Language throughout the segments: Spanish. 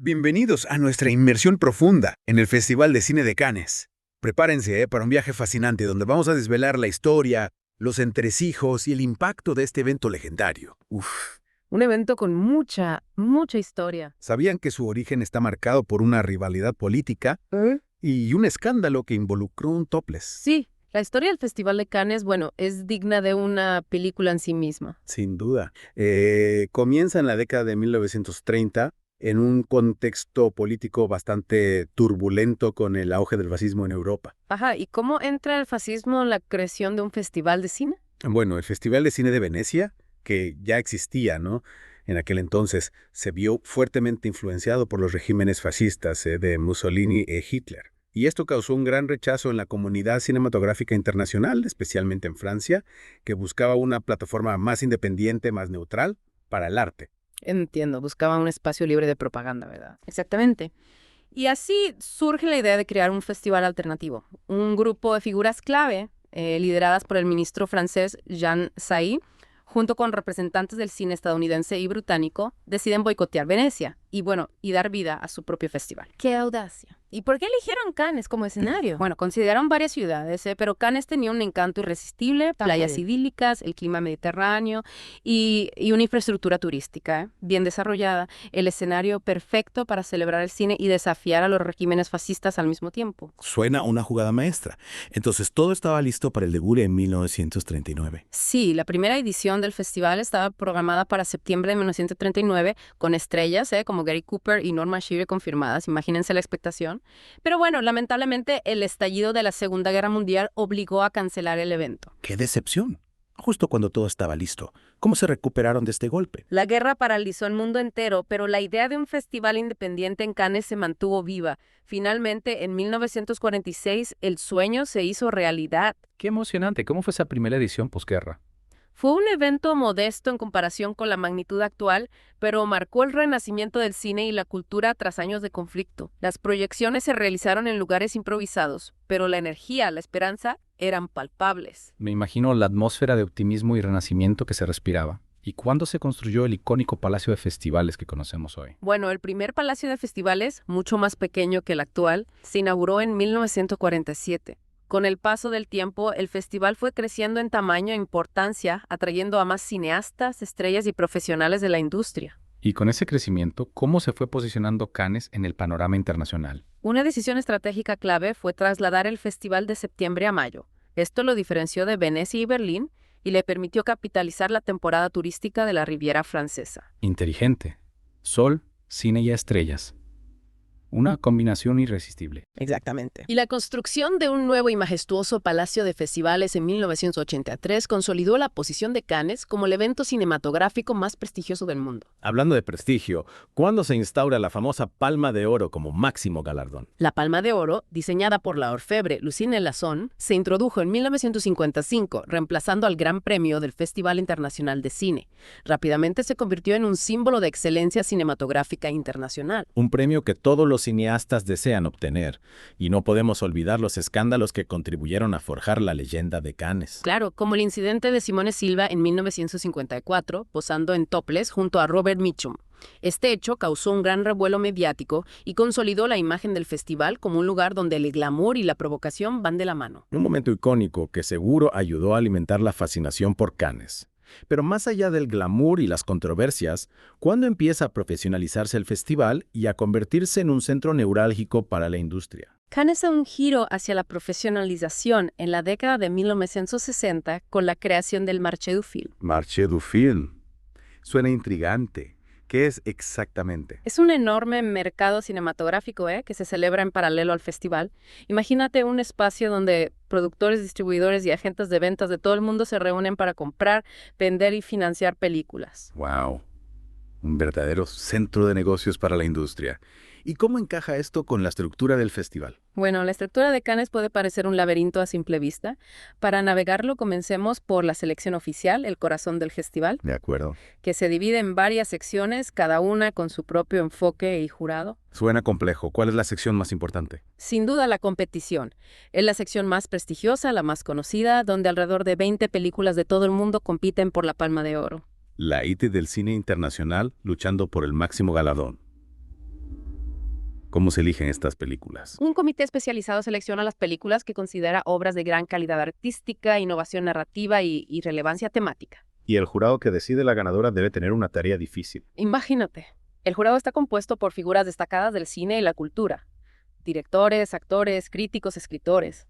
Bienvenidos a nuestra inmersión profunda en el Festival de Cine de Cannes. Prepárense para un viaje fascinante donde vamos a desvelar la historia, los entresijos y el impacto de este evento legendario. Uf. Un evento con mucha historia. ¿Sabían que su origen está marcado por una rivalidad política y un escándalo que involucró un topless? Sí, la historia del Festival de Cannes, es digna de una película en sí misma. Sin duda. Comienza en la década de 1930 en un contexto político bastante turbulento con el auge del fascismo en Europa. Ajá, ¿y cómo entra el fascismo en la creación de un festival de cine? Bueno, el Festival de Cine de Venecia, que ya existía, ¿no? En aquel entonces, se vio fuertemente influenciado por los regímenes fascistas de Mussolini e Hitler. Y esto causó un gran rechazo en la comunidad cinematográfica internacional, especialmente en Francia, que buscaba una plataforma más independiente, más neutral, para el arte. Entiendo, buscaba un espacio libre de propaganda, ¿verdad? Exactamente. Y así surge la idea de crear un festival alternativo. Un grupo de figuras clave, lideradas por el ministro francés Jean Zay, junto con representantes del cine estadounidense y británico, deciden boicotear Venecia y dar vida a su propio festival. ¡Qué audacia! ¿Y por qué eligieron Cannes como escenario? Bueno, consideraron varias ciudades, pero Cannes tenía un encanto irresistible, playas idílicas, el clima mediterráneo y una infraestructura turística bien desarrollada, el escenario perfecto para celebrar el cine y desafiar a los regímenes fascistas al mismo tiempo. Suena una jugada maestra. Entonces todo estaba listo para el debut en 1939. Sí, la primera edición del festival estaba programada para septiembre de 1939 con estrellas como Gary Cooper y Norma Shearer confirmadas. Imagínense la expectación. Pero bueno, lamentablemente el estallido de la Segunda Guerra Mundial obligó a cancelar el evento. ¡Qué decepción! Justo cuando todo estaba listo. ¿Cómo se recuperaron de este golpe? La guerra paralizó el mundo entero, pero la idea de un festival independiente en Cannes se mantuvo viva. Finalmente, en 1946, el sueño se hizo realidad. Qué emocionante. ¿Cómo fue esa primera edición posguerra? Fue un evento modesto en comparación con la magnitud actual, pero marcó el renacimiento del cine y la cultura tras años de conflicto. Las proyecciones se realizaron en lugares improvisados, pero la energía, la esperanza, eran palpables. Me imagino la atmósfera de optimismo y renacimiento que se respiraba. ¿Y cuándo se construyó el icónico Palacio de Festivales que conocemos hoy? Bueno, el primer Palacio de Festivales, mucho más pequeño que el actual, se inauguró en 1947. Con el paso del tiempo, el festival fue creciendo en tamaño e importancia, atrayendo a más cineastas, estrellas y profesionales de la industria. Y con ese crecimiento, ¿cómo se fue posicionando Cannes en el panorama internacional? Una decisión estratégica clave fue trasladar el festival de septiembre a mayo. Esto lo diferenció de Venecia y Berlín y le permitió capitalizar la temporada turística de la Riviera Francesa. Inteligente. Sol, cine y estrellas. Una combinación irresistible. Exactamente. Y la construcción de un nuevo y majestuoso Palacio de Festivales en 1983 consolidó la posición de Cannes como el evento cinematográfico más prestigioso del mundo. Hablando de prestigio, ¿cuándo se instaura la famosa Palma de Oro como máximo galardón? La Palma de Oro, diseñada por la orfebre Lucine Lazon, se introdujo en 1955, reemplazando al Gran Premio del Festival Internacional de Cine. Rápidamente se convirtió en un símbolo de excelencia cinematográfica internacional. Un premio que todos los cineastas desean obtener, y no podemos olvidar los escándalos que contribuyeron a forjar la leyenda de Cannes. Claro, como el incidente de Simone Silva en 1954, posando en topless junto a Robert Mitchum. Este hecho causó un gran revuelo mediático y consolidó la imagen del festival como un lugar donde el glamour y la provocación van de la mano. Un momento icónico que seguro ayudó a alimentar la fascinación por Cannes. Pero más allá del glamour y las controversias, ¿cuándo empieza a profesionalizarse el festival y a convertirse en un centro neurálgico para la industria? Cannes da un giro hacia la profesionalización en la década de 1960 con la creación del Marché du Film. Marché du Film. Suena intrigante. ¿Qué es exactamente? Es un enorme mercado cinematográfico que se celebra en paralelo al festival. Imagínate un espacio donde productores, distribuidores y agentes de ventas de todo el mundo se reúnen para comprar, vender y financiar películas. ¡Wow! Un verdadero centro de negocios para la industria. ¿Y cómo encaja esto con la estructura del festival? Bueno, la estructura de Cannes puede parecer un laberinto a simple vista. Para navegarlo, comencemos por la selección oficial, el corazón del festival. De acuerdo. Que se divide en varias secciones, cada una con su propio enfoque y jurado. Suena complejo. ¿Cuál es la sección más importante? Sin duda la competición. Es la sección más prestigiosa, la más conocida, donde alrededor de 20 películas de todo el mundo compiten por la Palma de Oro. La élite del cine internacional luchando por el máximo galardón. ¿Cómo se eligen estas películas? Un comité especializado selecciona las películas que considera obras de gran calidad artística, innovación narrativa y relevancia temática. Y el jurado que decide la ganadora debe tener una tarea difícil. Imagínate, el jurado está compuesto por figuras destacadas del cine y la cultura. Directores, actores, críticos, escritores.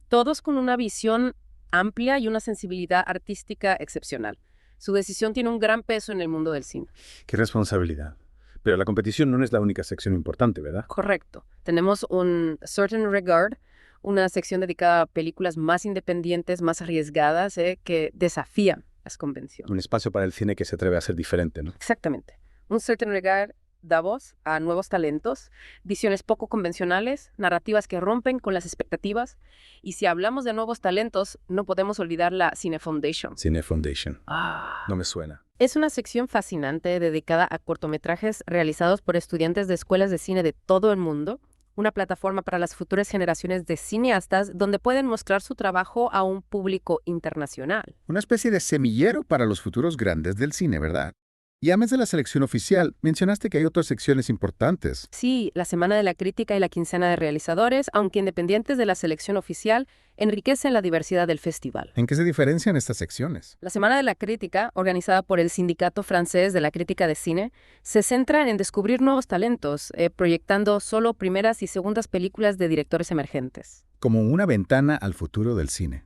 Todos con una visión amplia y una sensibilidad artística excepcional. Su decisión tiene un gran peso en el mundo del cine. ¡Qué responsabilidad! Pero la competición no es la única sección importante, ¿verdad? Correcto. Tenemos un Certain Regard, una sección dedicada a películas más independientes, más arriesgadas, que desafían las convenciones. Un espacio para el cine que se atreve a ser diferente, ¿no? Exactamente. Un Certain Regard da voz a nuevos talentos, visiones poco convencionales, narrativas que rompen con las expectativas. Y si hablamos de nuevos talentos, no podemos olvidar la Cine Foundation. Cine Foundation. No me suena. Es una sección fascinante dedicada a cortometrajes realizados por estudiantes de escuelas de cine de todo el mundo, una plataforma para las futuras generaciones de cineastas donde pueden mostrar su trabajo a un público internacional. Una especie de semillero para los futuros grandes del cine, ¿verdad? Y además de la selección oficial, mencionaste que hay otras secciones importantes. Sí, la Semana de la Crítica y la Quincena de Realizadores, aunque independientes de la selección oficial, enriquecen la diversidad del festival. ¿En qué se diferencian estas secciones? La Semana de la Crítica, organizada por el Sindicato Francés de la Crítica de Cine, se centra en descubrir nuevos talentos, proyectando solo primeras y segundas películas de directores emergentes. Como una ventana al futuro del cine.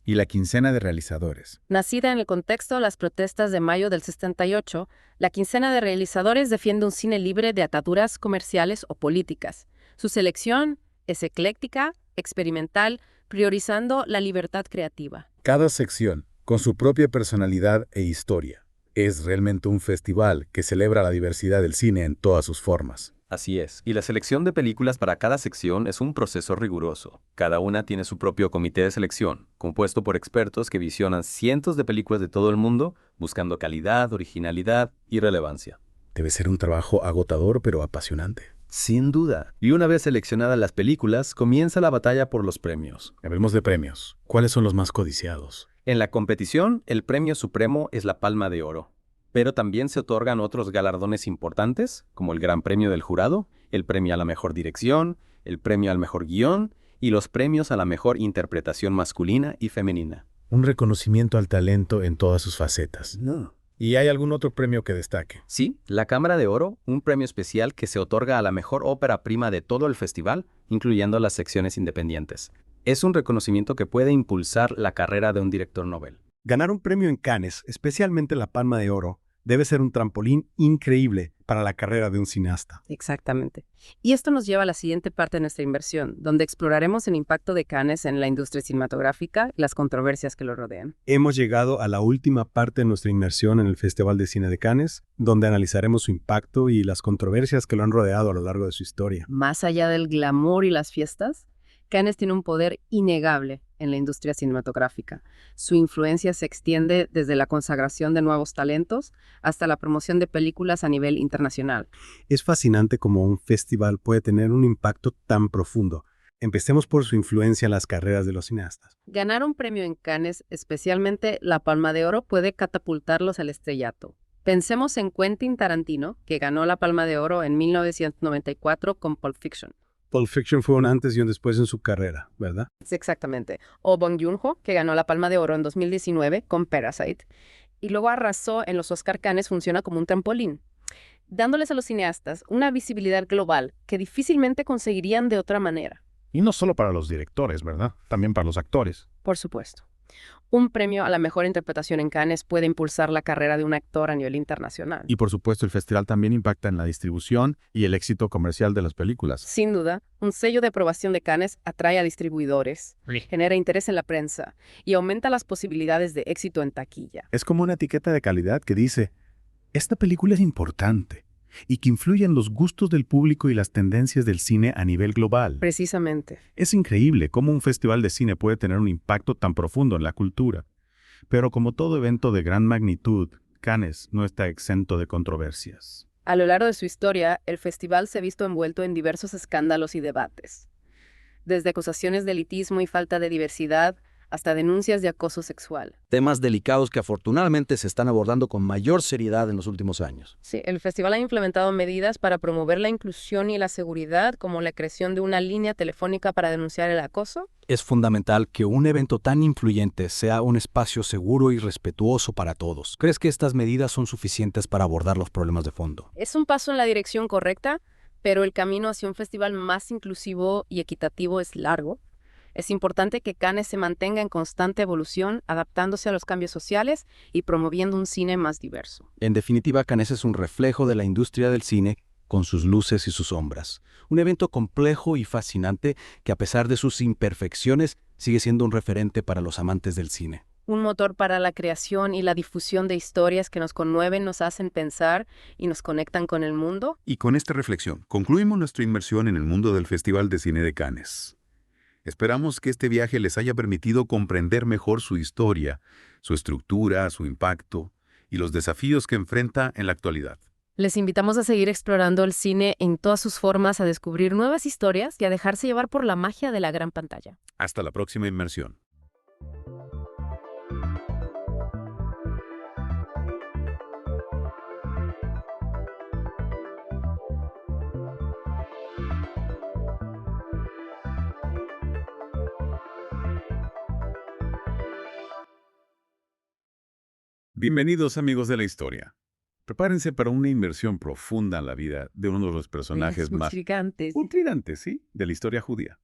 Y la Quincena de Realizadores. Nacida en el contexto de las protestas de mayo del 68, la Quincena de Realizadores defiende un cine libre de ataduras comerciales o políticas. Su selección es ecléctica, experimental, priorizando la libertad creativa. Cada sección, con su propia personalidad e historia, es realmente un festival que celebra la diversidad del cine en todas sus formas. Así es, y la selección de películas para cada sección es un proceso riguroso. Cada una tiene su propio comité de selección, compuesto por expertos que visionan cientos de películas de todo el mundo, buscando calidad, originalidad y relevancia. Debe ser un trabajo agotador pero apasionante. Sin duda. Y una vez seleccionadas las películas, comienza la batalla por los premios. Hablemos de premios. ¿Cuáles son los más codiciados? En la competición, el premio supremo es la Palma de Oro. Pero también se otorgan otros galardones importantes, como el Gran Premio del Jurado, el Premio a la Mejor Dirección, el Premio al Mejor Guión y los premios a la Mejor Interpretación Masculina y Femenina. Un reconocimiento al talento en todas sus facetas. No. ¿Y hay algún otro premio que destaque? Sí, la Cámara de Oro, un premio especial que se otorga a la mejor ópera prima de todo el festival, incluyendo las secciones independientes. Es un reconocimiento que puede impulsar la carrera de un director novel. Ganar un premio en Cannes, especialmente la Palma de Oro, debe ser un trampolín increíble para la carrera de un cineasta. Exactamente. Y esto nos lleva a la siguiente parte de nuestra inversión, donde exploraremos el impacto de Cannes en la industria cinematográfica y las controversias que lo rodean. Hemos llegado a la última parte de nuestra inmersión en el Festival de Cine de Cannes, donde analizaremos su impacto y las controversias que lo han rodeado a lo largo de su historia. Más allá del glamour y las fiestas, Cannes tiene un poder innegable en la industria cinematográfica. Su influencia se extiende desde la consagración de nuevos talentos hasta la promoción de películas a nivel internacional. Es fascinante cómo un festival puede tener un impacto tan profundo. Empecemos por su influencia en las carreras de los cineastas. Ganar un premio en Cannes, especialmente la Palma de Oro, puede catapultarlos al estrellato. Pensemos en Quentin Tarantino, que ganó la Palma de Oro en 1994 con Pulp Fiction. Pulp Fiction fue un antes y un después en su carrera, ¿verdad? Sí, exactamente. O Bong Joon-ho, que ganó la Palma de Oro en 2019 con Parasite. Y luego arrasó en los Oscar Cannes, funciona como un trampolín, dándoles a los cineastas una visibilidad global que difícilmente conseguirían de otra manera. Y no solo para los directores, ¿verdad? También para los actores. Por supuesto. Un premio a la mejor interpretación en Cannes puede impulsar la carrera de un actor a nivel internacional. Y por supuesto el festival también impacta en la distribución y el éxito comercial de las películas. Sin duda, un sello de aprobación de Cannes atrae a distribuidores, genera interés en la prensa y aumenta las posibilidades de éxito en taquilla. Es como una etiqueta de calidad que dice, esta película es importante y que influye en los gustos del público y las tendencias del cine a nivel global. Precisamente. Es increíble cómo un festival de cine puede tener un impacto tan profundo en la cultura. Pero como todo evento de gran magnitud, Cannes no está exento de controversias. A lo largo de su historia, el festival se ha visto envuelto en diversos escándalos y debates. Desde acusaciones de elitismo y falta de diversidad, hasta denuncias de acoso sexual. Temas delicados que afortunadamente se están abordando con mayor seriedad en los últimos años. Sí, el festival ha implementado medidas para promover la inclusión y la seguridad, como la creación de una línea telefónica para denunciar el acoso. Es fundamental que un evento tan influyente sea un espacio seguro y respetuoso para todos. ¿Crees que estas medidas son suficientes para abordar los problemas de fondo? Es un paso en la dirección correcta, pero el camino hacia un festival más inclusivo y equitativo es largo. Es importante que Cannes se mantenga en constante evolución, adaptándose a los cambios sociales y promoviendo un cine más diverso. En definitiva, Cannes es un reflejo de la industria del cine con sus luces y sus sombras. Un evento complejo y fascinante que, a pesar de sus imperfecciones, sigue siendo un referente para los amantes del cine. Un motor para la creación y la difusión de historias que nos conmueven, nos hacen pensar y nos conectan con el mundo. Y con esta reflexión, concluimos nuestra inmersión en el mundo del Festival de Cine de Cannes. Esperamos que este viaje les haya permitido comprender mejor su historia, su estructura, su impacto y los desafíos que enfrenta en la actualidad. Les invitamos a seguir explorando el cine en todas sus formas, a descubrir nuevas historias y a dejarse llevar por la magia de la gran pantalla. Hasta la próxima inmersión. Bienvenidos, amigos de la historia. Prepárense para una inmersión profunda en la vida de uno de los personajes más intrigantes, ¿sí?, de la historia judía.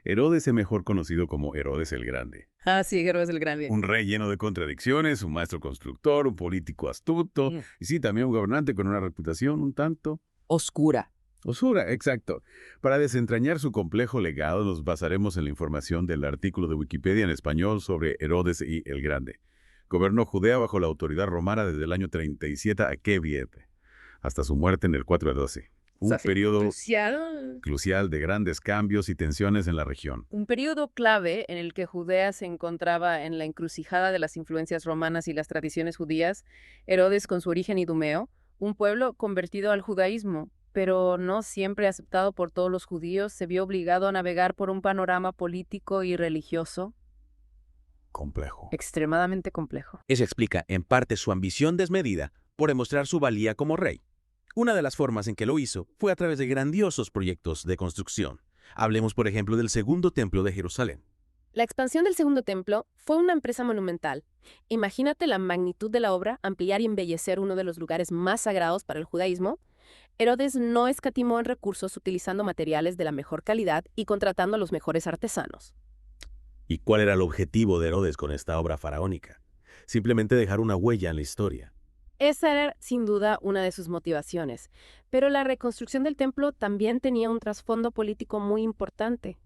Herodes es mejor conocido como Herodes el Grande. Ah, sí, Herodes el Grande. Un rey lleno de contradicciones, un maestro constructor, un político astuto, y sí, también un gobernante con una reputación un tanto oscura. Osura, exacto. Para desentrañar su complejo legado, nos basaremos en la información del artículo de Wikipedia en español sobre Herodes y el Grande. Gobernó Judea bajo la autoridad romana desde el año 37 a Kiev, hasta su muerte en el 412. Un periodo crucial de grandes cambios y tensiones en la región. Un periodo clave en el que Judea se encontraba en la encrucijada de las influencias romanas y las tradiciones judías. Herodes, con su origen idumeo, un pueblo convertido al judaísmo, pero no siempre aceptado por todos los judíos, se vio obligado a navegar por un panorama político y religioso complejo. Extremadamente complejo. Eso explica, en parte, su ambición desmedida por demostrar su valía como rey. Una de las formas en que lo hizo fue a través de grandiosos proyectos de construcción. Hablemos, por ejemplo, del Segundo Templo de Jerusalén. La expansión del Segundo Templo fue una empresa monumental. Imagínate la magnitud de la obra, ampliar y embellecer uno de los lugares más sagrados para el judaísmo. Herodes no escatimó en recursos utilizando materiales de la mejor calidad y contratando a los mejores artesanos. ¿Y cuál era el objetivo de Herodes con esta obra faraónica? Simplemente dejar una huella en la historia. Esa era, sin duda, una de sus motivaciones. Pero la reconstrucción del templo también tenía un trasfondo político muy importante.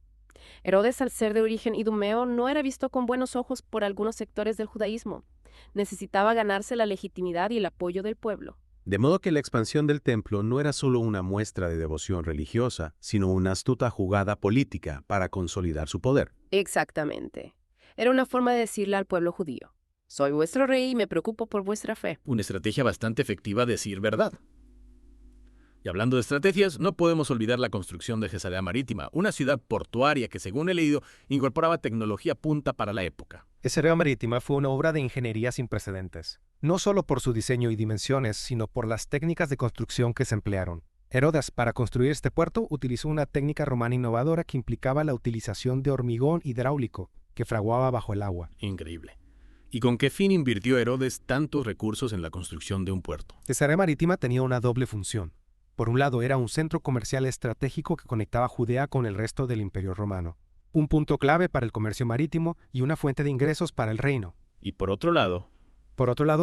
Herodes, al ser de origen idumeo, no era visto con buenos ojos por algunos sectores del judaísmo. Necesitaba ganarse la legitimidad y el apoyo del pueblo. De modo que la expansión del templo no era solo una muestra de devoción religiosa, sino una astuta jugada política para consolidar su poder. Exactamente. Era una forma de decirle al pueblo judío: soy vuestro rey y me preocupo por vuestra fe. Una estrategia bastante efectiva de decir verdad. Y hablando de estrategias, no podemos olvidar la construcción de Cesarea Marítima, una ciudad portuaria que, según he leído, incorporaba tecnología punta para la época. Cesarea Marítima fue una obra de ingeniería sin precedentes, no solo por su diseño y dimensiones, sino por las técnicas de construcción que se emplearon. Herodes, para construir este puerto, utilizó una técnica romana innovadora que implicaba la utilización de hormigón hidráulico, que fraguaba bajo el agua. Increíble. ¿Y con qué fin invirtió Herodes tantos recursos en la construcción de un puerto? Cesarea Marítima tenía una doble función. Por un lado, era un centro comercial estratégico que conectaba Judea con el resto del Imperio Romano, un punto clave para el comercio marítimo y una fuente de ingresos para el reino. Y por otro lado,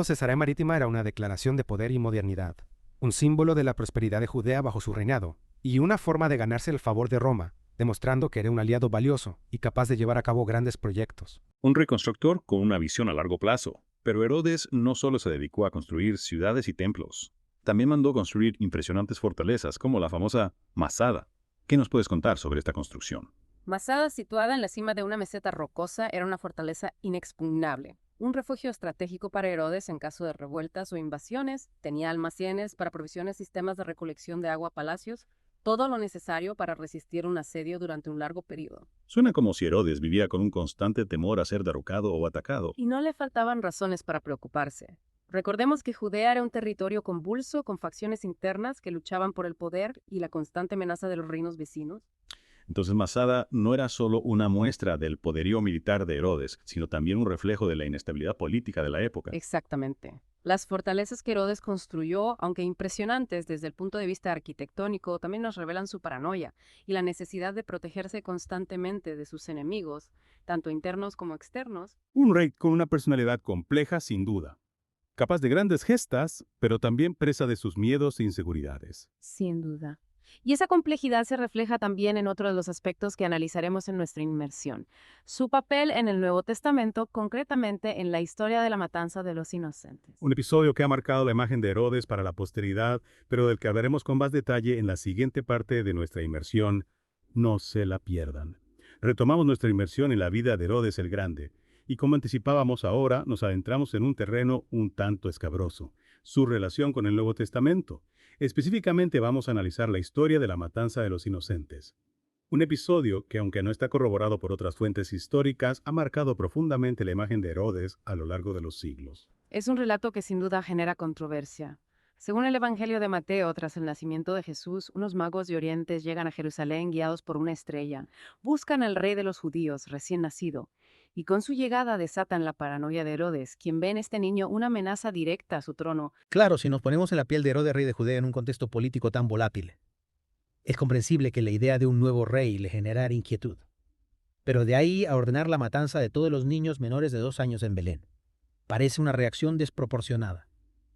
Cesarea Marítima era una declaración de poder y modernidad, un símbolo de la prosperidad de Judea bajo su reinado, y una forma de ganarse el favor de Roma, demostrando que era un aliado valioso y capaz de llevar a cabo grandes proyectos. Un reconstructor con una visión a largo plazo. Pero Herodes no solo se dedicó a construir ciudades y templos, también mandó construir impresionantes fortalezas como la famosa Masada. ¿Qué nos puedes contar sobre esta construcción? Masada, situada en la cima de una meseta rocosa, era una fortaleza inexpugnable. Un refugio estratégico para Herodes en caso de revueltas o invasiones. Tenía almacenes para provisiones, sistemas de recolección de agua, palacios, todo lo necesario para resistir un asedio durante un largo periodo. Suena como si Herodes vivía con un constante temor a ser derrocado o atacado. Y no le faltaban razones para preocuparse. Recordemos que Judea era un territorio convulso con facciones internas que luchaban por el poder y la constante amenaza de los reinos vecinos. Entonces Masada no era solo una muestra del poderío militar de Herodes, sino también un reflejo de la inestabilidad política de la época. Exactamente. Las fortalezas que Herodes construyó, aunque impresionantes desde el punto de vista arquitectónico, también nos revelan su paranoia y la necesidad de protegerse constantemente de sus enemigos, tanto internos como externos. Un rey con una personalidad compleja, sin duda. Capaz de grandes gestas, pero también presa de sus miedos e inseguridades. Sin duda. Y esa complejidad se refleja también en otro de los aspectos que analizaremos en nuestra inmersión. Su papel en el Nuevo Testamento, concretamente en la historia de la matanza de los inocentes. Un episodio que ha marcado la imagen de Herodes para la posteridad, pero del que hablaremos con más detalle en la siguiente parte de nuestra inmersión. No se la pierdan. Retomamos nuestra inmersión en la vida de Herodes el Grande, y como anticipábamos ahora, nos adentramos en un terreno un tanto escabroso, su relación con el Nuevo Testamento. Específicamente vamos a analizar la historia de la matanza de los inocentes. Un episodio que, aunque no está corroborado por otras fuentes históricas, ha marcado profundamente la imagen de Herodes a lo largo de los siglos. Es un relato que sin duda genera controversia. Según el Evangelio de Mateo, tras el nacimiento de Jesús, unos magos de Oriente llegan a Jerusalén guiados por una estrella. Buscan al rey de los judíos, recién nacido. Y con su llegada desatan la paranoia de Herodes, quien ve en este niño una amenaza directa a su trono. Claro, si nos ponemos en la piel de Herodes, rey de Judea, en un contexto político tan volátil, es comprensible que la idea de un nuevo rey le generara inquietud. Pero de ahí a ordenar la matanza de todos los niños menores de 2 años en Belén. Parece una reacción desproporcionada,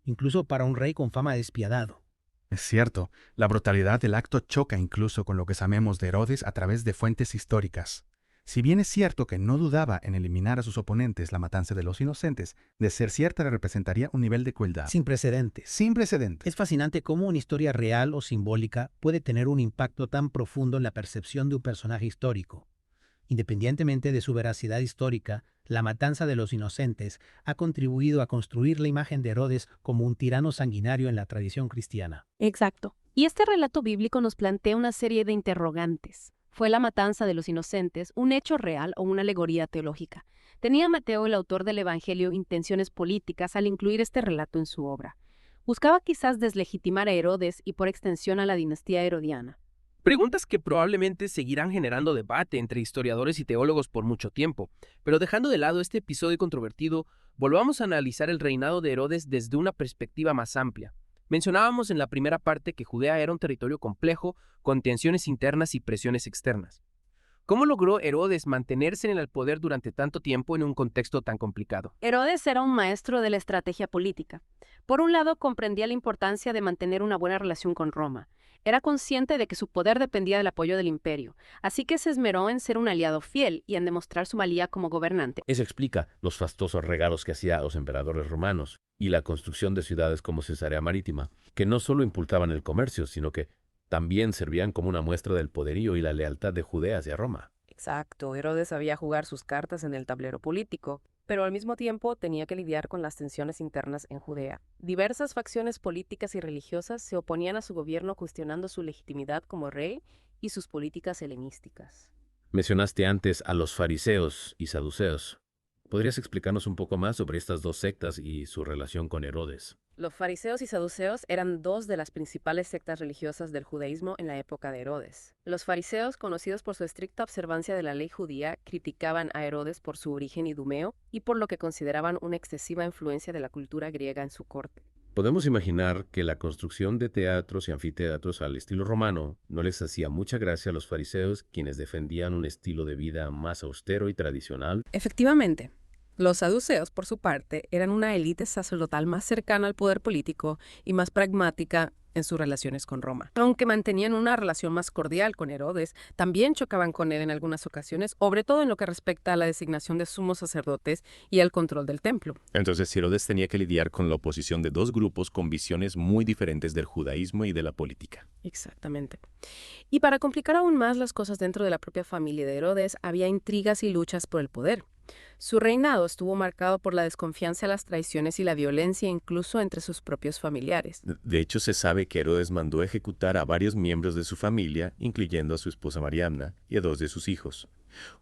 incluso para un rey con fama de despiadado. Es cierto, la brutalidad del acto choca incluso con lo que sabemos de Herodes a través de fuentes históricas. Si bien es cierto que no dudaba en eliminar a sus oponentes la matanza de los inocentes, de ser cierta representaría un nivel de crueldad. Sin precedentes. Sin precedentes. Es fascinante cómo una historia real o simbólica puede tener un impacto tan profundo en la percepción de un personaje histórico. Independientemente de su veracidad histórica, la matanza de los inocentes ha contribuido a construir la imagen de Herodes como un tirano sanguinario en la tradición cristiana. Exacto. Y este relato bíblico nos plantea una serie de interrogantes. ¿Fue la matanza de los inocentes un hecho real o una alegoría teológica? ¿Tenía Mateo, el autor del Evangelio, intenciones políticas al incluir este relato en su obra? ¿Buscaba quizás deslegitimar a Herodes y por extensión a la dinastía herodiana? Preguntas que probablemente seguirán generando debate entre historiadores y teólogos por mucho tiempo. Pero dejando de lado este episodio controvertido, volvamos a analizar el reinado de Herodes desde una perspectiva más amplia. Mencionábamos en la primera parte que Judea era un territorio complejo, con tensiones internas y presiones externas. ¿Cómo logró Herodes mantenerse en el poder durante tanto tiempo en un contexto tan complicado? Herodes era un maestro de la estrategia política. Por un lado, comprendía la importancia de mantener una buena relación con Roma. Era consciente de que su poder dependía del apoyo del imperio, así que se esmeró en ser un aliado fiel y en demostrar su valía como gobernante. Eso explica los fastuosos regalos que hacía a los emperadores romanos y la construcción de ciudades como Cesarea Marítima, que no solo impulsaban el comercio, sino que también servían como una muestra del poderío y la lealtad de Judea hacia Roma. Exacto, Herodes sabía jugar sus cartas en el tablero político, pero al mismo tiempo tenía que lidiar con las tensiones internas en Judea. Diversas facciones políticas y religiosas se oponían a su gobierno cuestionando su legitimidad como rey y sus políticas helenísticas. Mencionaste antes a los fariseos y saduceos. ¿Podrías explicarnos un poco más sobre estas dos sectas y su relación con Herodes? Los fariseos y saduceos eran 2 de las principales sectas religiosas del judaísmo en la época de Herodes. Los fariseos, conocidos por su estricta observancia de la ley judía, criticaban a Herodes por su origen idumeo y por lo que consideraban una excesiva influencia de la cultura griega en su corte. Podemos imaginar que la construcción de teatros y anfiteatros al estilo romano no les hacía mucha gracia a los fariseos, quienes defendían un estilo de vida más austero y tradicional. Efectivamente. Los saduceos, por su parte, eran una élite sacerdotal más cercana al poder político y más pragmática en sus relaciones con Roma. Aunque mantenían una relación más cordial con Herodes, también chocaban con él en algunas ocasiones, sobre todo en lo que respecta a la designación de sumos sacerdotes y el control del templo. Entonces Herodes tenía que lidiar con la oposición de 2 grupos con visiones muy diferentes del judaísmo y de la política. Exactamente. Y para complicar aún más las cosas dentro de la propia familia de Herodes, había intrigas y luchas por el poder. Su reinado estuvo marcado por la desconfianza, las traiciones y la violencia, incluso entre sus propios familiares. De hecho, se sabe que Herodes mandó ejecutar a varios miembros de su familia, incluyendo a su esposa Mariamna y a 2 de sus hijos.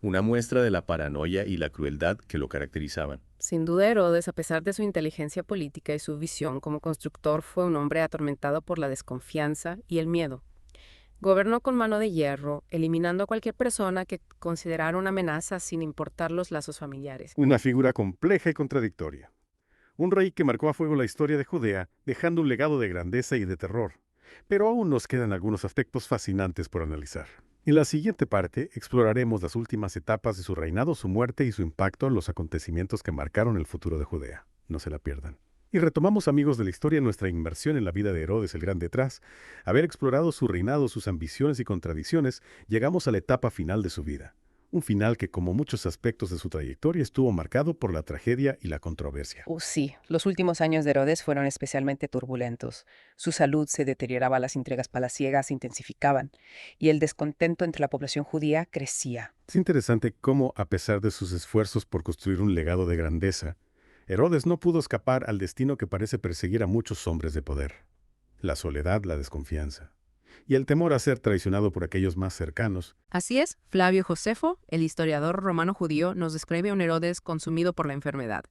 Una muestra de la paranoia y la crueldad que lo caracterizaban. Sin duda, Herodes, a pesar de su inteligencia política y su visión como constructor, fue un hombre atormentado por la desconfianza y el miedo. Gobernó con mano de hierro, eliminando a cualquier persona que considerara una amenaza sin importar los lazos familiares. Una figura compleja y contradictoria. Un rey que marcó a fuego la historia de Judea, dejando un legado de grandeza y de terror. Pero aún nos quedan algunos aspectos fascinantes por analizar. En la siguiente parte exploraremos las últimas etapas de su reinado, su muerte y su impacto en los acontecimientos que marcaron el futuro de Judea. No se la pierdan. Y retomamos, amigos de la historia, nuestra inmersión en la vida de Herodes el Grande. Tras haber explorado su reinado, sus ambiciones y contradicciones, llegamos a la etapa final de su vida. Un final que, como muchos aspectos de su trayectoria, estuvo marcado por la tragedia y la controversia. Sí, los últimos años de Herodes fueron especialmente turbulentos. Su salud se deterioraba, las intrigas palaciegas se intensificaban y el descontento entre la población judía crecía. Es interesante cómo, a pesar de sus esfuerzos por construir un legado de grandeza, Herodes no pudo escapar al destino que parece perseguir a muchos hombres de poder: la soledad, la desconfianza y el temor a ser traicionado por aquellos más cercanos. Así es, Flavio Josefo, el historiador romano judío, nos describe a un Herodes consumido por la enfermedad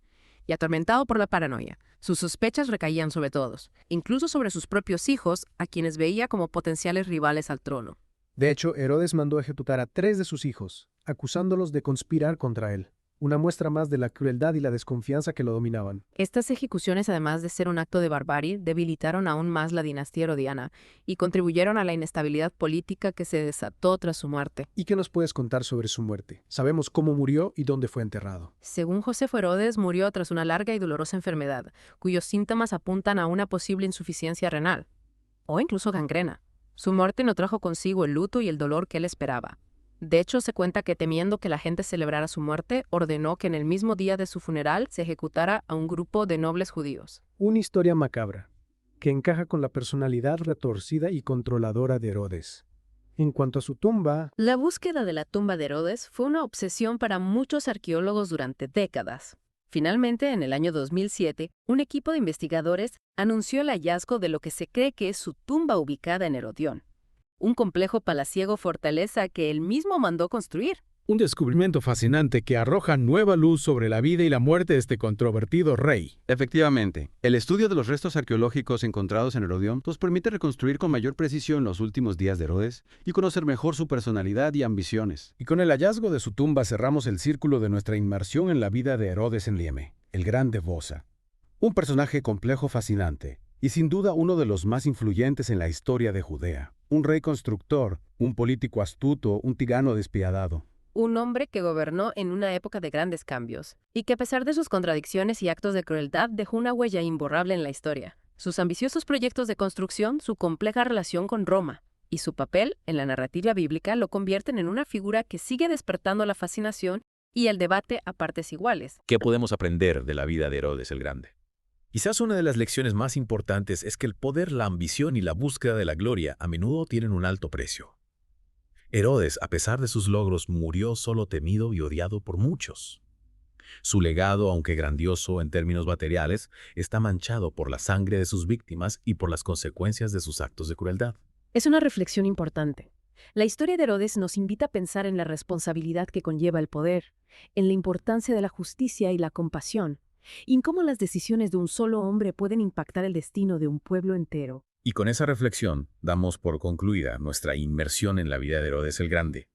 y atormentado por la paranoia. Sus sospechas recaían sobre todos, incluso sobre sus propios hijos, a quienes veía como potenciales rivales al trono. De hecho, Herodes mandó ejecutar a 3 de sus hijos, acusándolos de conspirar contra él. Una muestra más de la crueldad y la desconfianza que lo dominaban. Estas ejecuciones, además de ser un acto de barbarie, debilitaron aún más la dinastía herodiana y contribuyeron a la inestabilidad política que se desató tras su muerte. ¿Y qué nos puedes contar sobre su muerte? Sabemos cómo murió y dónde fue enterrado. Según Josefo, Herodes murió tras una larga y dolorosa enfermedad, cuyos síntomas apuntan a una posible insuficiencia renal, o incluso gangrena. Su muerte no trajo consigo el luto y el dolor que él esperaba. De hecho, se cuenta que, temiendo que la gente celebrara su muerte, ordenó que en el mismo día de su funeral se ejecutara a un grupo de nobles judíos. Una historia macabra, que encaja con la personalidad retorcida y controladora de Herodes. En cuanto a su tumba... La búsqueda de la tumba de Herodes fue una obsesión para muchos arqueólogos durante décadas. Finalmente, en el año 2007, un equipo de investigadores anunció el hallazgo de lo que se cree que es su tumba ubicada en Herodión, un complejo palaciego fortaleza que él mismo mandó construir. Un descubrimiento fascinante que arroja nueva luz sobre la vida y la muerte de este controvertido rey. Efectivamente, el estudio de los restos arqueológicos encontrados en Herodión nos permite reconstruir con mayor precisión los últimos días de Herodes y conocer mejor su personalidad y ambiciones. Y con el hallazgo de su tumba cerramos el círculo de nuestra inmersión en la vida de Herodes en Lieme, el Grande Boza. Un personaje complejo, fascinante, y sin duda uno de los más influyentes en la historia de Judea. Un rey constructor, un político astuto, un tirano despiadado. Un hombre que gobernó en una época de grandes cambios, y que a pesar de sus contradicciones y actos de crueldad dejó una huella imborrable en la historia. Sus ambiciosos proyectos de construcción, su compleja relación con Roma y su papel en la narrativa bíblica lo convierten en una figura que sigue despertando la fascinación y el debate a partes iguales. ¿Qué podemos aprender de la vida de Herodes el Grande? Quizás una de las lecciones más importantes es que el poder, la ambición y la búsqueda de la gloria a menudo tienen un alto precio. Herodes, a pesar de sus logros, murió solo temido y odiado por muchos. Su legado, aunque grandioso en términos materiales, está manchado por la sangre de sus víctimas y por las consecuencias de sus actos de crueldad. Es una reflexión importante. La historia de Herodes nos invita a pensar en la responsabilidad que conlleva el poder, en la importancia de la justicia y la compasión, y en cómo las decisiones de un solo hombre pueden impactar el destino de un pueblo entero. Y con esa reflexión damos por concluida nuestra inmersión en la vida de Herodes el Grande.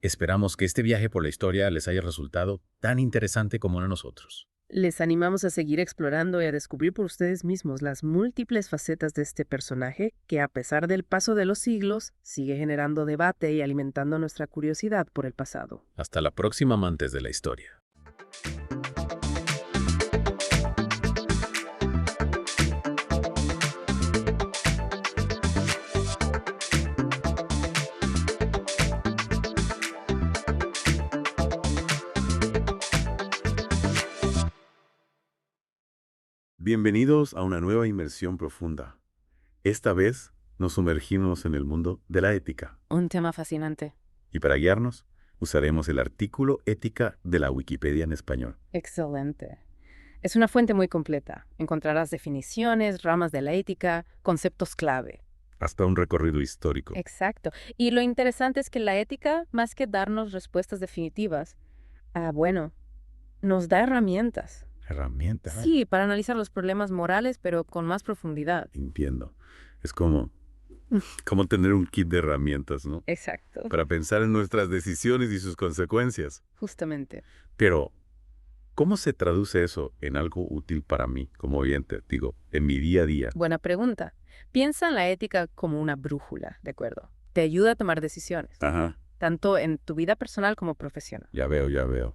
Esperamos que este viaje por la historia les haya resultado tan interesante como a nosotros. Les animamos a seguir explorando y a descubrir por ustedes mismos las múltiples facetas de este personaje que, a pesar del paso de los siglos, sigue generando debate y alimentando nuestra curiosidad por el pasado. Hasta la próxima, amantes de la historia. Bienvenidos a una nueva inmersión profunda. Esta vez nos sumergimos en el mundo de la ética. Un tema fascinante. Y para guiarnos, Usaremos el artículo Ética de la Wikipedia en español. Excelente. Es una fuente muy completa. Encontrarás definiciones, ramas de la ética, conceptos clave. Hasta un recorrido histórico. Exacto. Y lo interesante es que la ética, más que darnos respuestas definitivas, nos da herramientas. Herramientas. Sí, para analizar los problemas morales, pero con más profundidad. Entiendo. Es como tener un kit de herramientas, ¿no? Exacto. Para pensar en nuestras decisiones y sus consecuencias. Justamente. Pero, ¿cómo se traduce eso en algo útil para mí como oyente? Digo, en mi día a día. Buena pregunta. Piensa en la ética como una brújula, ¿de acuerdo? Te ayuda a tomar decisiones, Ajá. tanto en tu vida personal como profesional. Ya veo.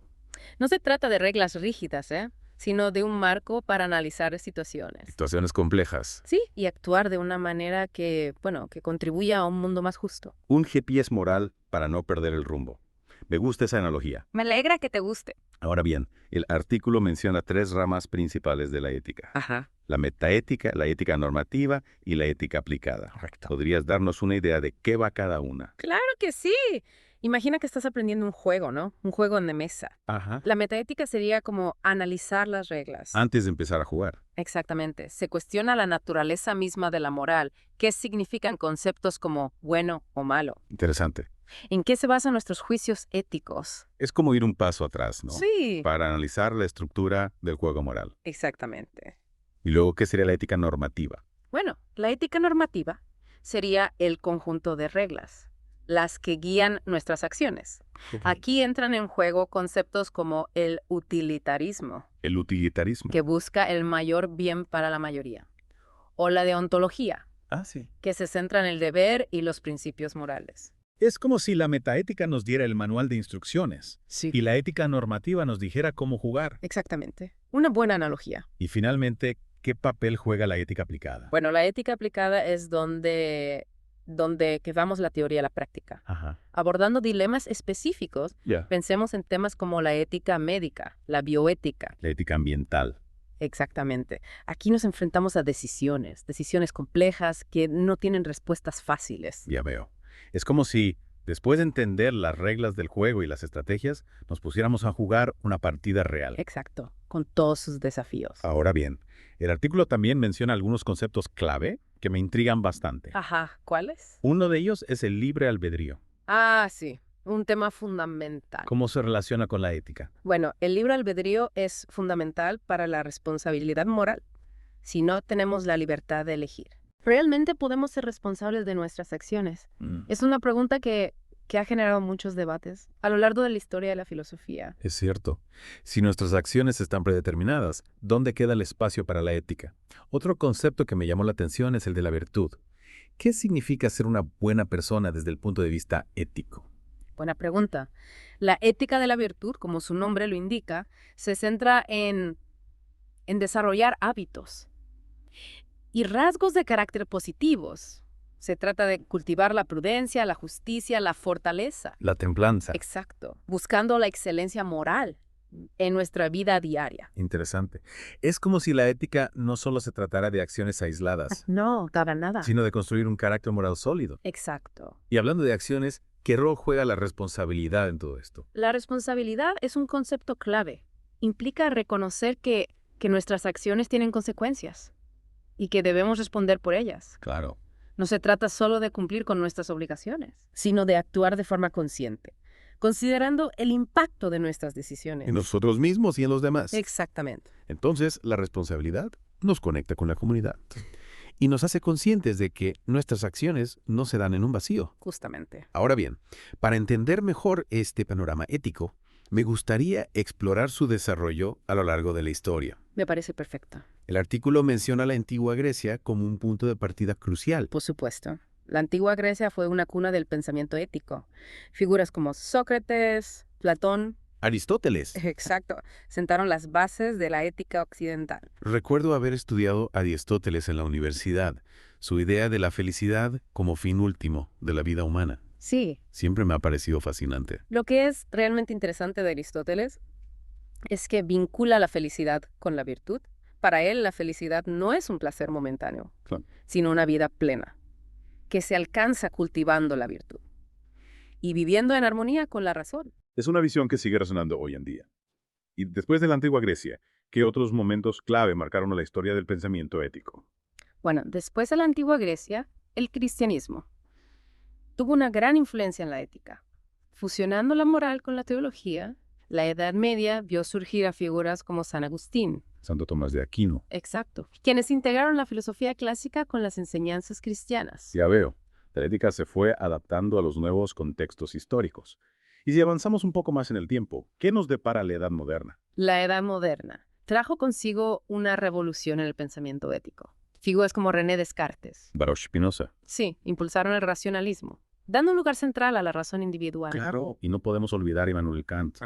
No se trata de reglas rígidas, sino de un marco para analizar situaciones. Situaciones complejas. Sí, y actuar de una manera que contribuya a un mundo más justo. Un GPS moral para no perder el rumbo. Me gusta esa analogía. Me alegra que te guste. Ahora bien, el artículo menciona 3 ramas principales de la ética. Ajá. La metaética, la ética normativa y la ética aplicada. Correcto. ¿Podrías darnos una idea de qué va cada una? Claro que sí. Imagina que estás aprendiendo un juego, ¿no? Un juego de mesa. Ajá. La metaética sería como analizar las reglas. Antes de empezar a jugar. Exactamente. Se cuestiona la naturaleza misma de la moral. ¿Qué significan conceptos como bueno o malo? Interesante. ¿En qué se basan nuestros juicios éticos? Es como ir un paso atrás, ¿no? Sí. Para analizar la estructura del juego moral. Exactamente. Y luego, ¿qué sería la ética normativa? Bueno, la ética normativa sería el conjunto de reglas, las que guían nuestras acciones. Aquí entran en juego conceptos como el utilitarismo, El utilitarismo. que busca el mayor bien para la mayoría, o la deontología, Sí. que se centra en el deber y los principios morales. Es como si la metaética nos diera el manual de instrucciones y la ética normativa nos dijera cómo jugar. Exactamente. Una buena analogía. Y finalmente, ¿qué papel juega la ética aplicada? Bueno, la ética aplicada es donde llevamos la teoría a la práctica. Ajá. Abordando dilemas específicos, pensemos en temas como la ética médica, la bioética. La ética ambiental. Exactamente. Aquí nos enfrentamos a decisiones complejas que no tienen respuestas fáciles. Ya veo. Es como si, después de entender las reglas del juego y las estrategias, nos pusiéramos a jugar una partida real. Exacto, con todos sus desafíos. Ahora bien, el artículo también menciona algunos conceptos clave que me intrigan bastante. Ajá, ¿cuáles? Uno de ellos es el libre albedrío. Ah, sí, un tema fundamental. ¿Cómo se relaciona con la ética? Bueno, el libre albedrío es fundamental para la responsabilidad moral. Si no tenemos la libertad de elegir, ¿realmente podemos ser responsables de nuestras acciones? Es una pregunta que ha generado muchos debates a lo largo de la historia de la filosofía. Es cierto. Si nuestras acciones están predeterminadas, ¿dónde queda el espacio para la ética? Otro concepto que me llamó la atención es el de la virtud. ¿Qué significa ser una buena persona desde el punto de vista ético? Buena pregunta. La ética de la virtud, como su nombre lo indica, se centra en desarrollar hábitos y rasgos de carácter positivos. Se trata de cultivar la prudencia, la justicia, la fortaleza. La templanza. Exacto. Buscando la excelencia moral en nuestra vida diaria. Interesante. Es como si la ética no solo se tratara de acciones aisladas, No, para nada. sino de construir un carácter moral sólido. Exacto. Y hablando de acciones, ¿qué rol juega la responsabilidad en todo esto? La responsabilidad es un concepto clave. Implica reconocer que nuestras acciones tienen consecuencias y que debemos responder por ellas. Claro. No se trata solo de cumplir con nuestras obligaciones, sino de actuar de forma consciente, considerando el impacto de nuestras decisiones. En nosotros mismos y en los demás. Exactamente. Entonces, la responsabilidad nos conecta con la comunidad y nos hace conscientes de que nuestras acciones no se dan en un vacío. Justamente. Ahora bien, para entender mejor este panorama ético, me gustaría explorar su desarrollo a lo largo de la historia. Me parece perfecto. El artículo menciona a la antigua Grecia como un punto de partida crucial. Por supuesto. La antigua Grecia fue una cuna del pensamiento ético. Figuras como Sócrates, Platón. Aristóteles. Exacto. Sentaron las bases de la ética occidental. Recuerdo haber estudiado a Aristóteles en la universidad. Su idea de la felicidad como fin último de la vida humana. Sí. Siempre me ha parecido fascinante. Lo que es realmente interesante de Aristóteles es que vincula la felicidad con la virtud. Para él, la felicidad no es un placer momentáneo, sino una vida plena, que se alcanza cultivando la virtud. y viviendo en armonía con la razón. Es una visión que sigue resonando hoy en día. Y después de la antigua Grecia, ¿qué otros momentos clave marcaron la historia del pensamiento ético? Bueno, después de la antigua Grecia, el cristianismo tuvo una gran influencia en la ética. Fusionando la moral con la teología, la Edad Media vio surgir a figuras como San Agustín. Santo Tomás de Aquino. Exacto. Quienes integraron la filosofía clásica con las enseñanzas cristianas. Ya veo, la ética se fue adaptando a los nuevos contextos históricos. Y si avanzamos un poco más en el tiempo, ¿qué nos depara la Edad Moderna? La Edad Moderna trajo consigo una revolución en el pensamiento ético. Figuras como René Descartes. Baruch Spinoza. Sí, impulsaron el racionalismo, dando un lugar central a la razón individual. Claro, y no podemos olvidar a Immanuel Kant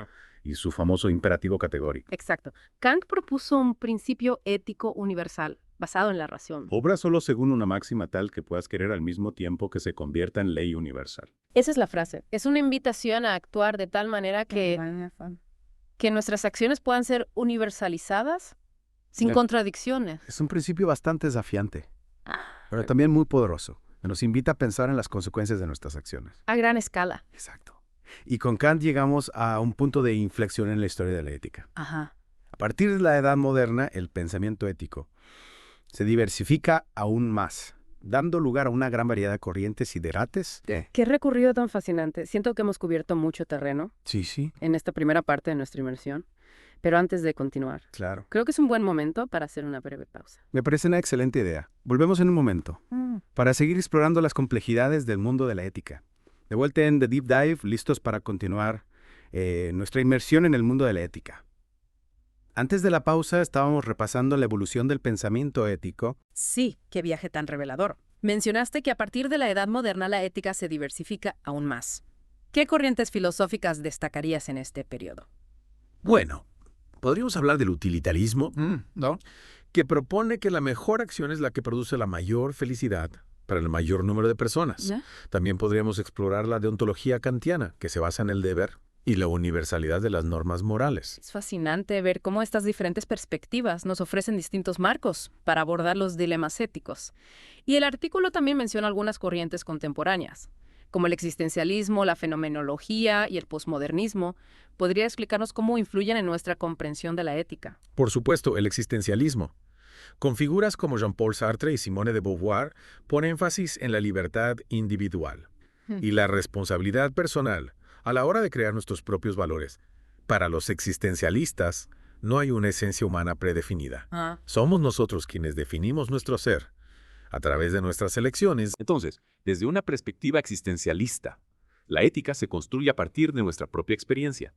y su famoso imperativo categórico. Exacto. Kant propuso un principio ético universal, basado en la razón. Obra solo según una máxima tal que puedas querer al mismo tiempo que se convierta en ley universal. Esa es la frase. Es una invitación a actuar de tal manera que nuestras acciones puedan ser universalizadas sin contradicciones. Es un principio bastante desafiante, pero también muy poderoso. Nos invita a pensar en las consecuencias de nuestras acciones. A gran escala. Exacto. Y con Kant llegamos a un punto de inflexión en la historia de la ética. Ajá. A partir de la Edad Moderna, el pensamiento ético se diversifica aún más, dando lugar a una gran variedad de corrientes y debates. Qué recorrido tan fascinante. Siento que hemos cubierto mucho terreno. Sí. En esta primera parte de nuestra inmersión. Pero antes de continuar, claro, creo que es un buen momento para hacer una breve pausa. Me parece una excelente idea. Volvemos en un momento para seguir explorando las complejidades del mundo de la ética. De vuelta en The Deep Dive, listos para continuar nuestra inmersión en el mundo de la ética. Antes de la pausa estábamos repasando la evolución del pensamiento ético. Sí, qué viaje tan revelador. Mencionaste que a partir de la Edad Moderna la ética se diversifica aún más. ¿Qué corrientes filosóficas destacarías en este periodo? Bueno, podríamos hablar del utilitarismo, ¿no? Que propone que la mejor acción es la que produce la mayor felicidad para el mayor número de personas. También podríamos explorar la deontología kantiana, que se basa en el deber y la universalidad de las normas morales. Es fascinante ver cómo estas diferentes perspectivas nos ofrecen distintos marcos para abordar los dilemas éticos. Y el artículo también menciona algunas corrientes contemporáneas, como el existencialismo, la fenomenología y el posmodernismo. ¿Podría explicarnos cómo influyen en nuestra comprensión de la ética? Por supuesto, el existencialismo. Con figuras como Jean-Paul Sartre y Simone de Beauvoir, pone énfasis en la libertad individual y la responsabilidad personal a la hora de crear nuestros propios valores. Para los existencialistas, no hay una esencia humana predefinida. Somos nosotros quienes definimos nuestro ser a través de nuestras elecciones. Entonces, desde una perspectiva existencialista, la ética se construye a partir de nuestra propia experiencia.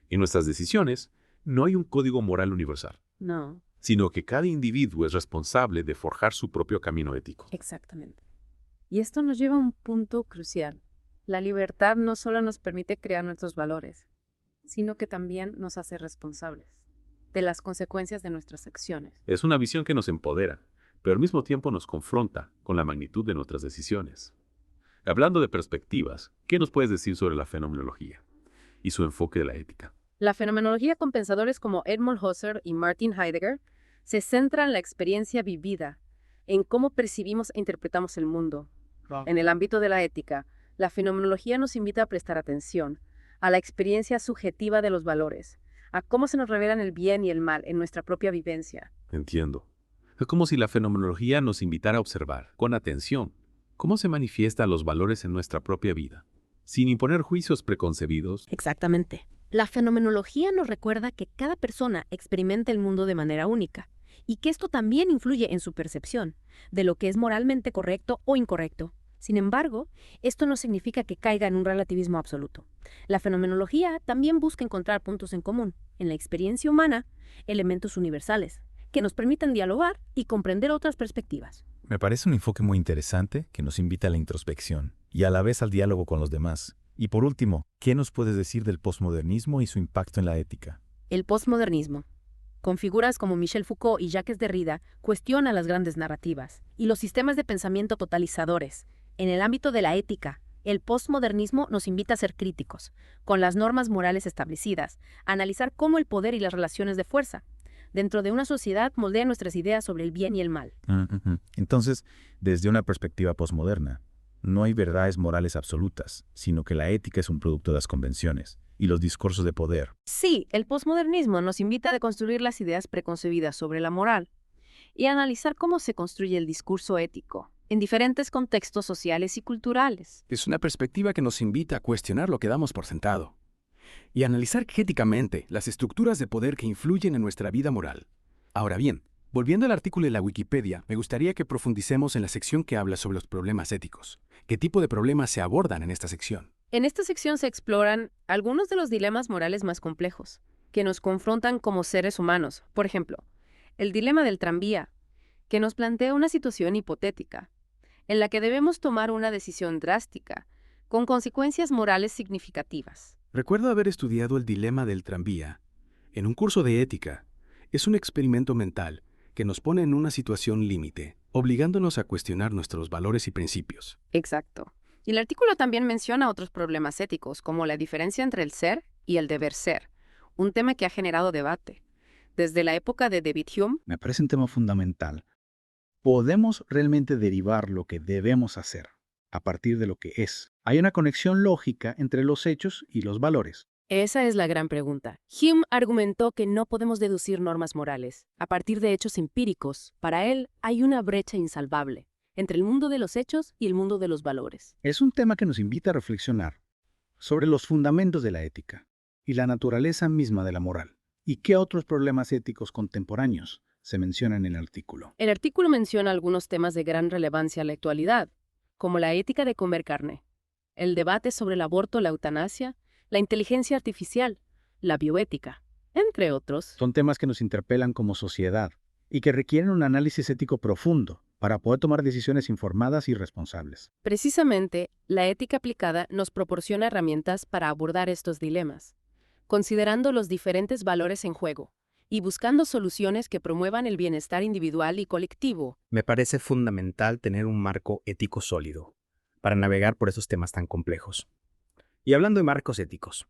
En nuestras decisiones, no hay un código moral universal. No. Sino que cada individuo es responsable de forjar su propio camino ético. Exactamente. Y esto nos lleva a un punto crucial. La libertad no solo nos permite crear nuestros valores, sino que también nos hace responsables de las consecuencias de nuestras acciones. Es una visión que nos empodera, pero al mismo tiempo nos confronta con la magnitud de nuestras decisiones. Hablando de perspectivas, ¿qué nos puedes decir sobre la fenomenología y su enfoque de la ética? La fenomenología con pensadores como Edmund Husserl y Martin Heidegger se centra en la experiencia vivida, en cómo percibimos e interpretamos el mundo. En el ámbito de la ética, la fenomenología nos invita a prestar atención a la experiencia subjetiva de los valores, a cómo se nos revelan el bien y el mal en nuestra propia vivencia. Entiendo. Es como si la fenomenología nos invitara a observar, con atención, cómo se manifiestan los valores en nuestra propia vida, sin imponer juicios preconcebidos. Exactamente. La fenomenología nos recuerda que cada persona experimenta el mundo de manera única y que esto también influye en su percepción de lo que es moralmente correcto o incorrecto. Sin embargo, esto no significa que caiga en un relativismo absoluto. La fenomenología también busca encontrar puntos en común en la experiencia humana, elementos universales, que nos permitan dialogar y comprender otras perspectivas. Me parece un enfoque muy interesante que nos invita a la introspección y a la vez al diálogo con los demás. Y por último, ¿qué nos puedes decir del posmodernismo y su impacto en la ética? El posmodernismo, con figuras como Michel Foucault y Jacques Derrida, cuestiona las grandes narrativas y los sistemas de pensamiento totalizadores. En el ámbito de la ética, el posmodernismo nos invita a ser críticos, con las normas morales establecidas, a analizar cómo el poder y las relaciones de fuerza dentro de una sociedad moldean nuestras ideas sobre el bien y el mal. Entonces, desde una perspectiva posmoderna, No hay verdades morales absolutas, sino que la ética es un producto de las convenciones y los discursos de poder. Sí, el posmodernismo nos invita a deconstruir las ideas preconcebidas sobre la moral y a analizar cómo se construye el discurso ético en diferentes contextos sociales y culturales. Es una perspectiva que nos invita a cuestionar lo que damos por sentado y analizar críticamente las estructuras de poder que influyen en nuestra vida moral. Ahora bien, volviendo al artículo de la Wikipedia, me gustaría que profundicemos en la sección que habla sobre los problemas éticos. ¿Qué tipo de problemas se abordan en esta sección? En esta sección se exploran algunos de los dilemas morales más complejos, que nos confrontan como seres humanos. Por ejemplo, el dilema del tranvía, que nos plantea una situación hipotética, en la que debemos tomar una decisión drástica, con consecuencias morales significativas. Recuerdo haber estudiado el dilema del tranvía en un curso de ética. Es un experimento mental que nos pone en una situación límite, obligándonos a cuestionar nuestros valores y principios. Exacto. Y el artículo también menciona otros problemas éticos, como la diferencia entre el ser y el deber ser, un tema que ha generado debate. Desde la época de David Hume, me parece un tema fundamental. ¿Podemos realmente derivar lo que debemos hacer a partir de lo que es? Hay una conexión lógica entre los hechos y los valores. Esa es la gran pregunta. Hume argumentó que no podemos deducir normas morales a partir de hechos empíricos. Para él, hay una brecha insalvable entre el mundo de los hechos y el mundo de los valores. Es un tema que nos invita a reflexionar sobre los fundamentos de la ética y la naturaleza misma de la moral. ¿Y qué otros problemas éticos contemporáneos se mencionan en el artículo? El artículo menciona algunos temas de gran relevancia en la actualidad, como la ética de comer carne, el debate sobre el aborto, la eutanasia, la inteligencia artificial, la bioética, entre otros. Son temas que nos interpelan como sociedad y que requieren un análisis ético profundo para poder tomar decisiones informadas y responsables. Precisamente, la ética aplicada nos proporciona herramientas para abordar estos dilemas, considerando los diferentes valores en juego y buscando soluciones que promuevan el bienestar individual y colectivo. Me parece fundamental tener un marco ético sólido para navegar por esos temas tan complejos. Y hablando de marcos éticos,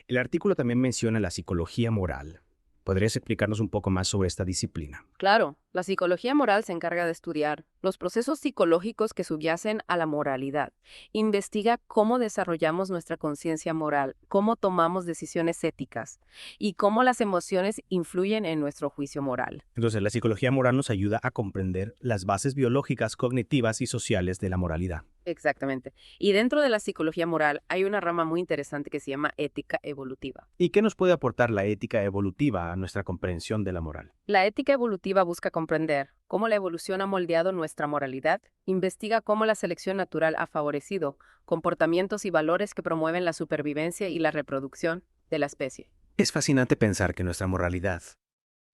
el artículo también menciona la psicología moral. ¿Podrías explicarnos un poco más sobre esta disciplina? Claro, la psicología moral se encarga de estudiar los procesos psicológicos que subyacen a la moralidad. Investiga cómo desarrollamos nuestra conciencia moral, cómo tomamos decisiones éticas y cómo las emociones influyen en nuestro juicio moral. Entonces, la psicología moral nos ayuda a comprender las bases biológicas, cognitivas y sociales de la moralidad. Exactamente. Y dentro de la psicología moral hay una rama muy interesante que se llama ética evolutiva. ¿Y qué nos puede aportar la ética evolutiva a nuestra comprensión de la moral? La ética evolutiva busca comprender cómo la evolución ha moldeado nuestra moralidad, investiga cómo la selección natural ha favorecido comportamientos y valores que promueven la supervivencia y la reproducción de la especie. Es fascinante pensar que nuestra moralidad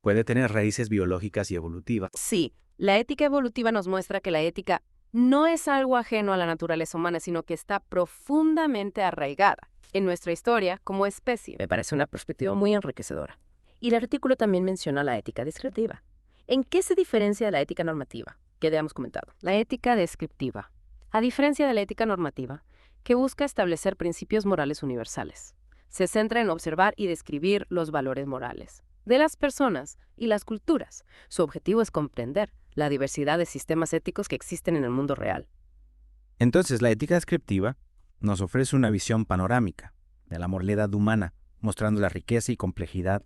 puede tener raíces biológicas y evolutivas. Sí, la ética evolutiva nos muestra que la ética no es algo ajeno a la naturaleza humana, sino que está profundamente arraigada en nuestra historia como especie. Me parece una perspectiva muy enriquecedora. Y el artículo también menciona la ética descriptiva. ¿En qué se diferencia de la ética normativa, que ya hemos comentado? La ética descriptiva, a diferencia de la ética normativa, que busca establecer principios morales universales, se centra en observar y describir los valores morales de las personas y las culturas. Su objetivo es comprender la diversidad de sistemas éticos que existen en el mundo real. Entonces, la ética descriptiva nos ofrece una visión panorámica de la moralidad humana, mostrando la riqueza y complejidad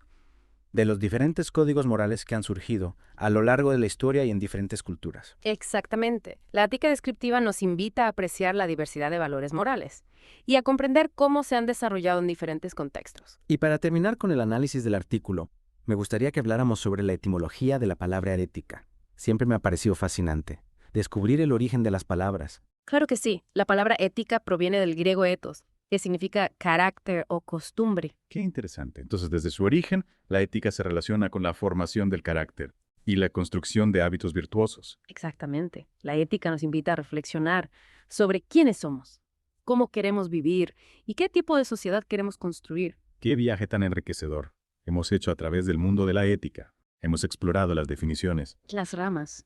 de los diferentes códigos morales que han surgido a lo largo de la historia y en diferentes culturas. Exactamente. La ética descriptiva nos invita a apreciar la diversidad de valores morales y a comprender cómo se han desarrollado en diferentes contextos. Y para terminar con el análisis del artículo, me gustaría que habláramos sobre la etimología de la palabra ética. Siempre me ha parecido fascinante descubrir el origen de las palabras. Claro que sí. La palabra ética proviene del griego ethos, que significa carácter o costumbre. Qué interesante. Entonces, desde su origen, la ética se relaciona con la formación del carácter y la construcción de hábitos virtuosos. Exactamente. La ética nos invita a reflexionar sobre quiénes somos, cómo queremos vivir y qué tipo de sociedad queremos construir. Qué viaje tan enriquecedor hemos hecho a través del mundo de la ética. Hemos explorado las definiciones, las ramas,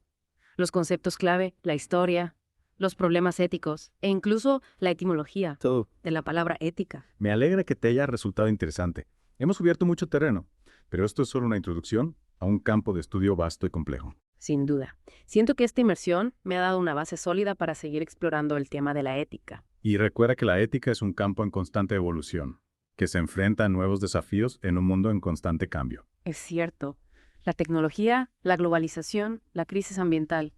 los conceptos clave, la historia, los problemas éticos e incluso la etimología de la palabra ética. Me alegra que te haya resultado interesante. Hemos cubierto mucho terreno, pero esto es solo una introducción a un campo de estudio vasto y complejo. Sin duda. Siento que esta inmersión me ha dado una base sólida para seguir explorando el tema de la ética. Y recuerda que la ética es un campo en constante evolución, que se enfrenta a nuevos desafíos en un mundo en constante cambio. Es cierto. La tecnología, la globalización, la crisis ambiental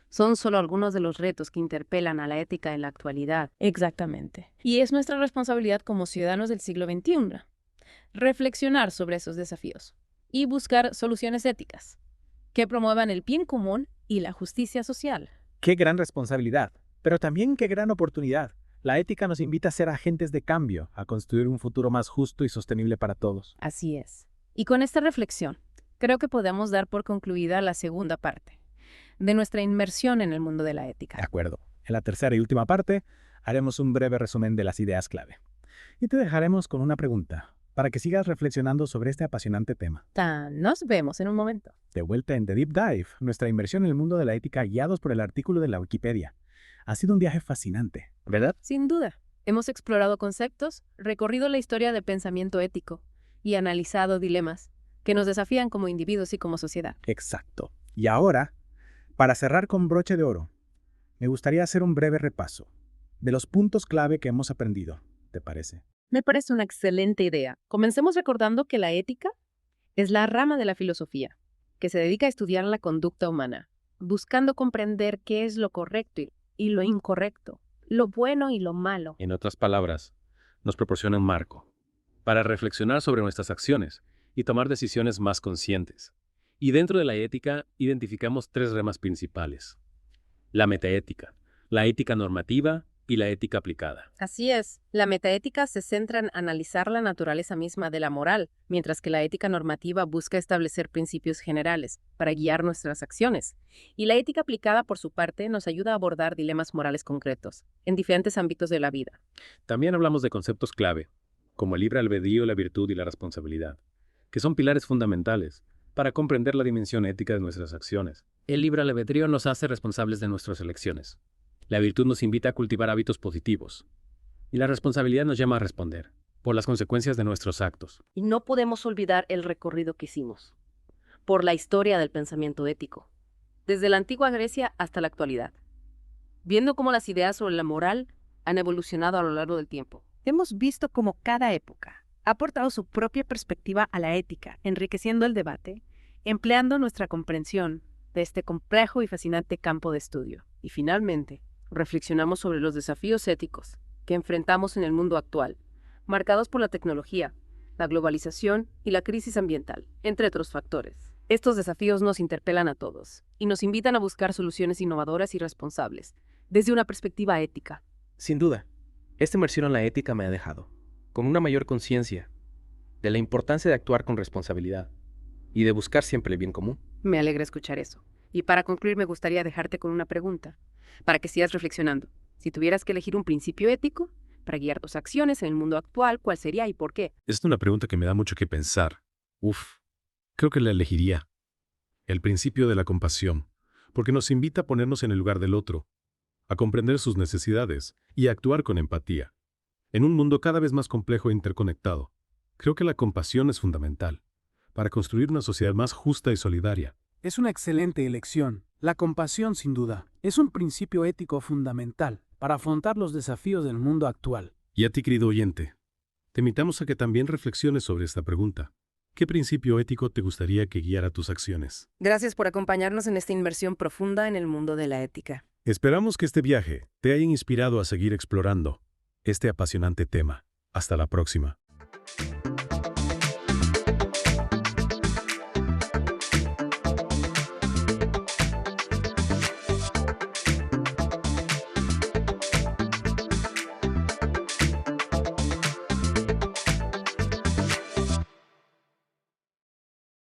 son solo algunos de los retos que interpelan a la ética en la actualidad. Exactamente. Y es nuestra responsabilidad como ciudadanos del siglo XXI reflexionar sobre esos desafíos y buscar soluciones éticas que promuevan el bien común y la justicia social. Qué gran responsabilidad, pero también qué gran oportunidad. La ética nos invita a ser agentes de cambio, a construir un futuro más justo y sostenible para todos. Así es. Y con esta reflexión, creo que podemos dar por concluida la segunda parte de nuestra inmersión en el mundo de la ética. De acuerdo. En la tercera y última parte, haremos un breve resumen de las ideas clave. Y te dejaremos con una pregunta, para que sigas reflexionando sobre este apasionante tema. Nos vemos en un momento. De vuelta en The Deep Dive, nuestra inmersión en el mundo de la ética guiados por el artículo de la Wikipedia. Ha sido un viaje fascinante, ¿verdad? Sin duda. Hemos explorado conceptos, recorrido la historia del pensamiento ético y analizado dilemas que nos desafían como individuos y como sociedad. Exacto. Y ahora, para cerrar con broche de oro, me gustaría hacer un breve repaso de los puntos clave que hemos aprendido. ¿Te parece? Me parece una excelente idea. Comencemos recordando que la ética es la rama de la filosofía que se dedica a estudiar la conducta humana, buscando comprender qué es lo correcto y lo incorrecto, lo bueno y lo malo. En otras palabras, nos proporciona un marco para reflexionar sobre nuestras acciones y tomar decisiones más conscientes. Y dentro de la ética identificamos tres ramas principales: la metaética, la ética normativa y la ética aplicada. Así es, la metaética se centra en analizar la naturaleza misma de la moral, mientras que la ética normativa busca establecer principios generales para guiar nuestras acciones. Y la ética aplicada, por su parte, nos ayuda a abordar dilemas morales concretos en diferentes ámbitos de la vida. También hablamos de conceptos clave, como el libre albedrío, la virtud y la responsabilidad, que son pilares fundamentales para comprender la dimensión ética de nuestras acciones. El libre albedrío nos hace responsables de nuestras elecciones. La virtud nos invita a cultivar hábitos positivos. Y la responsabilidad nos llama a responder por las consecuencias de nuestros actos. Y no podemos olvidar el recorrido que hicimos por la historia del pensamiento ético, desde la antigua Grecia hasta la actualidad, viendo cómo las ideas sobre la moral han evolucionado a lo largo del tiempo. Hemos visto cómo cada época ha aportado su propia perspectiva a la ética, enriqueciendo el debate, empleando nuestra comprensión de este complejo y fascinante campo de estudio. Y finalmente, reflexionamos sobre los desafíos éticos que enfrentamos en el mundo actual, marcados por la tecnología, la globalización y la crisis ambiental, entre otros factores. Estos desafíos nos interpelan a todos y nos invitan a buscar soluciones innovadoras y responsables, desde una perspectiva ética. Sin duda, esta inmersión en la ética me ha dejado con una mayor conciencia de la importancia de actuar con responsabilidad y de buscar siempre el bien común. Me alegra escuchar eso. Y para concluir, me gustaría dejarte con una pregunta, para que sigas reflexionando. Si tuvieras que elegir un principio ético para guiar tus acciones en el mundo actual, ¿cuál sería y por qué? Es una pregunta que me da mucho que pensar. Creo que la elegiría. El principio de la compasión, porque nos invita a ponernos en el lugar del otro, a comprender sus necesidades y a actuar con empatía. En un mundo cada vez más complejo e interconectado, creo que la compasión es fundamental para construir una sociedad más justa y solidaria. Es una excelente elección. La compasión, sin duda, es un principio ético fundamental para afrontar los desafíos del mundo actual. Y a ti, querido oyente, te invitamos a que también reflexiones sobre esta pregunta. ¿Qué principio ético te gustaría que guiara tus acciones? Gracias por acompañarnos en esta inmersión profunda en el mundo de la ética. Esperamos que este viaje te haya inspirado a seguir explorando este apasionante tema. Hasta la próxima.